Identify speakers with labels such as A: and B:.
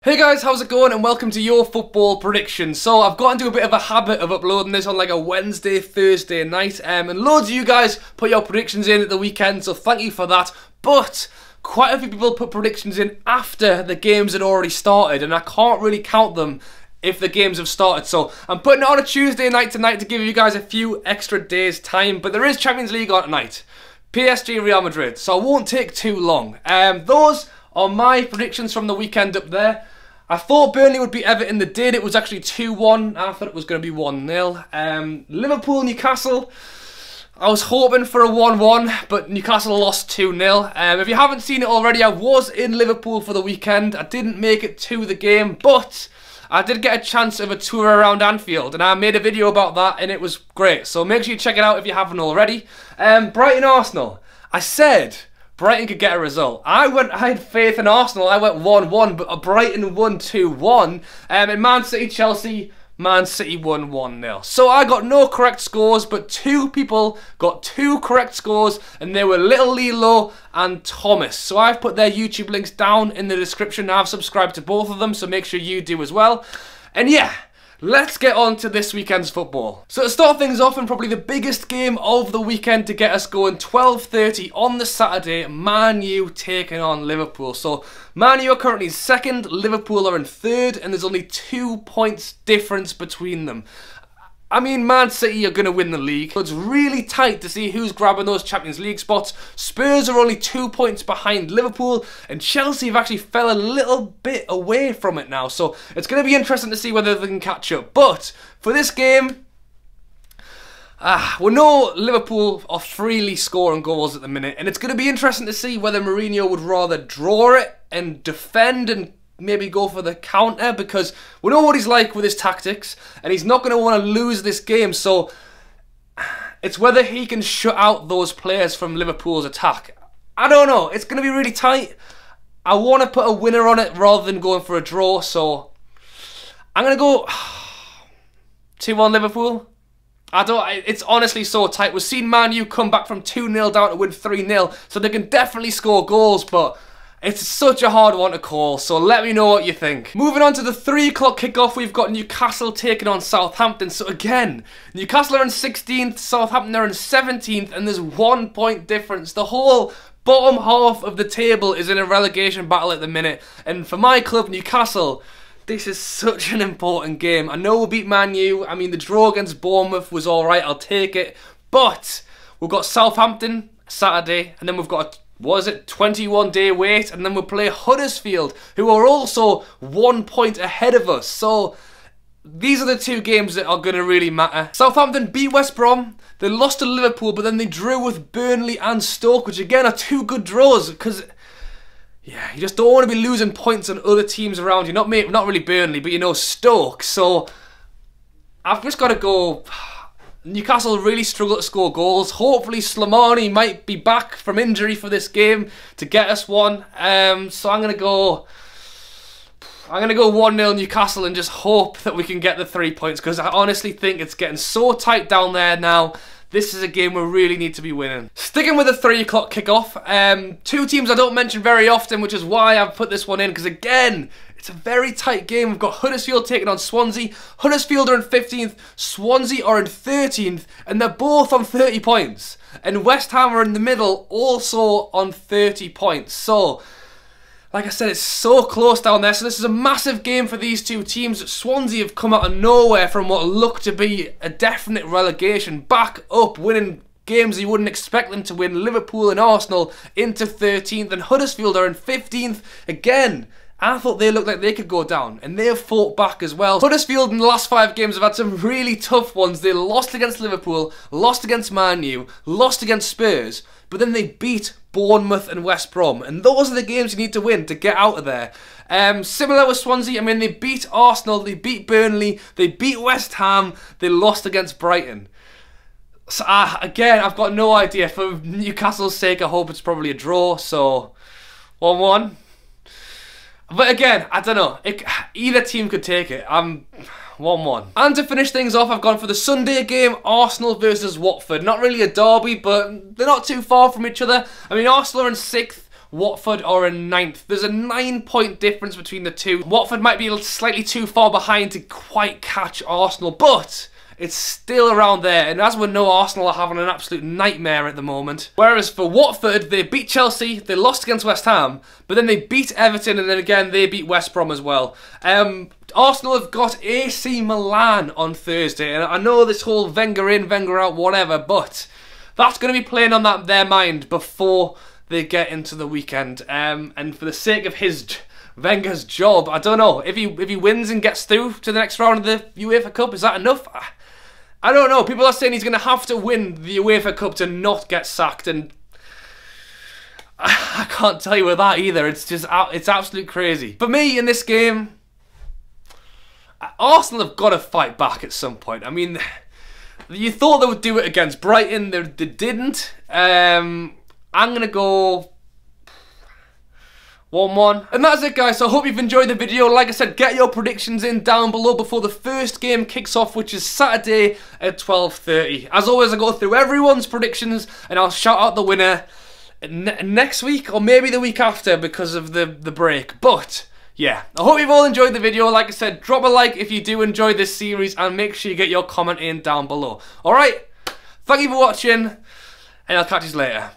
A: Hey guys, how's it going and welcome to your football predictions. So I've got into a bit of a habit of uploading this on like a Wednesday, Thursday night and loads of you guys put your predictions in at the weekend, so thank you for that. But quite a few people put predictions in after the games had already started and I can't really count them if the games have started. So I'm putting it on a Tuesday night tonight to give you guys a few extra days time, but there is Champions League on tonight. PSG Real Madrid, so I won't take too long. Those are my predictions from the weekend up there. I thought Burnley would beat Everton. They did. It was actually 2-1. I thought it was going to be 1-0. Liverpool, Newcastle. I was hoping for a 1-1, but Newcastle lost 2-0. If you haven't seen it already, I was in Liverpool for the weekend. I didn't make it to the game, but I did get a chance of a tour around Anfield, and I made a video about that, and it was great. So make sure you check it out if you haven't already. Brighton, Arsenal. I said Brighton could get a result. I had faith in Arsenal. I went 1-1, but Brighton won 2-1. And Man City, Chelsea, Man City won 1-0. So I got no correct scores, but two people got two correct scores, and they were Little Lilo and Thomas. So I've put their YouTube links down in the description. I've subscribed to both of them, so make sure you do as well. And yeah, let's get on to this weekend's football. So to start things off, and probably the biggest game of the weekend to get us going, 12:30 on the Saturday, Man U taking on Liverpool. So Man U are currently second, Liverpool are in third, and there's only 2 points difference between them. I mean, Man City are going to win the league. So it's really tight to see who's grabbing those Champions League spots. Spurs are only 2 points behind Liverpool, and Chelsea have actually fell a little bit away from it now. So it's going to be interesting to see whether they can catch up. But for this game, we know Liverpool are freely scoring goals at the minute, and it's going to be interesting to see whether Mourinho would rather draw it and defend and maybe go for the counter, because we know what he's like with his tactics and he's not going to want to lose this game. So it's whether he can shut out those players from Liverpool's attack. I don't know, it's going to be really tight. I want to put a winner on it rather than going for a draw, so I'm going to go 2-1 Liverpool. It's honestly so tight. We've seen Man U come back from 2-0 down to win 3-0, so they can definitely score goals, but it's such a hard one to call, so let me know what you think. Moving on to the 3 o'clock kickoff, we've got Newcastle taking on Southampton. So again, Newcastle are in 16th, Southampton are in 17th, and there's 1 point difference. The whole bottom half of the table is in a relegation battle at the minute, and for my club, Newcastle, this is such an important game. I know we'll beat Man U. I mean, the draw against Bournemouth was alright, I'll take it, but we've got Southampton Saturday, and then we've got a 21-day wait, and then we'll play Huddersfield, who are also 1 point ahead of us. So these are the two games that are going to really matter. Southampton beat West Brom, they lost to Liverpool, but then they drew with Burnley and Stoke, which again are two good draws, because yeah, you just don't want to be losing points on other teams around you. Not really Burnley, but you know, Stoke. So I've just got to go. Newcastle really struggle to score goals. Hopefully Slimani might be back from injury for this game to get us one. So I'm going to go 1-0 Newcastle and just hope that we can get the 3 points, because I honestly think it's getting so tight down there now. This is a game we really need to be winning. Sticking with the 3 o'clock kickoff, two teams I don't mention very often, which is why I've put this one in, because again, it's a very tight game. We've got Huddersfield taking on Swansea. Huddersfield are in 15th, Swansea are in 13th, and they're both on 30 points. And West Ham are in the middle, also on 30 points. So, like I said, it's so close down there. So this is a massive game for these two teams. Swansea have come out of nowhere from what looked to be a definite relegation, back up, winning games you wouldn't expect them to win. Liverpool and Arsenal into 13th, and Huddersfield are in 15th. Again, I thought they looked like they could go down, and they have fought back as well. Huddersfield in the last 5 games have had some really tough ones. They lost against Liverpool, lost against Man U, lost against Spurs, but then they beat Bournemouth and West Brom, and those are the games you need to win to get out of there. Similar with Swansea, I mean, they beat Arsenal, they beat Burnley, they beat West Ham, they lost against Brighton. So again, I've got no idea. For Newcastle's sake, I hope it's probably a draw, so 1-1. But again, I don't know. Either team could take it. I'm 1-1. And to finish things off, I've gone for the Sunday game, Arsenal versus Watford. Not really a derby, but they're not too far from each other. I mean, Arsenal are in 6th, Watford are in 9th. There's a 9-point difference between the two. Watford might be slightly too far behind to quite catch Arsenal, but it's still around there, and as we know, Arsenal are having an absolute nightmare at the moment. Whereas for Watford, they beat Chelsea, they lost against West Ham, but then they beat Everton, and then again they beat West Brom as well. Arsenal have got AC Milan on Thursday, and I know this whole Wenger in, Wenger out, whatever, but that's going to be playing on their mind before they get into the weekend. And for the sake of Wenger's job, I don't know, if he wins and gets through to the next round of the UEFA Cup, is that enough? I don't know. People are saying he's going to have to win the UEFA Cup to not get sacked, and I can't tell you with that either. It's absolute crazy. For me, in this game, Arsenal have got to fight back at some point. I mean, you thought they would do it against Brighton. They didn't. I'm going to go 1-1. And that's it, guys. So I hope you've enjoyed the video. Like I said, get your predictions in down below before the first game kicks off, which is Saturday at 12:30. As always, I go through everyone's predictions and I'll shout out the winner next week or maybe the week after because of the break. But yeah, I hope you've all enjoyed the video. Like I said, drop a like if you do enjoy this series and make sure you get your comment in down below. Alright, thank you for watching and I'll catch you later.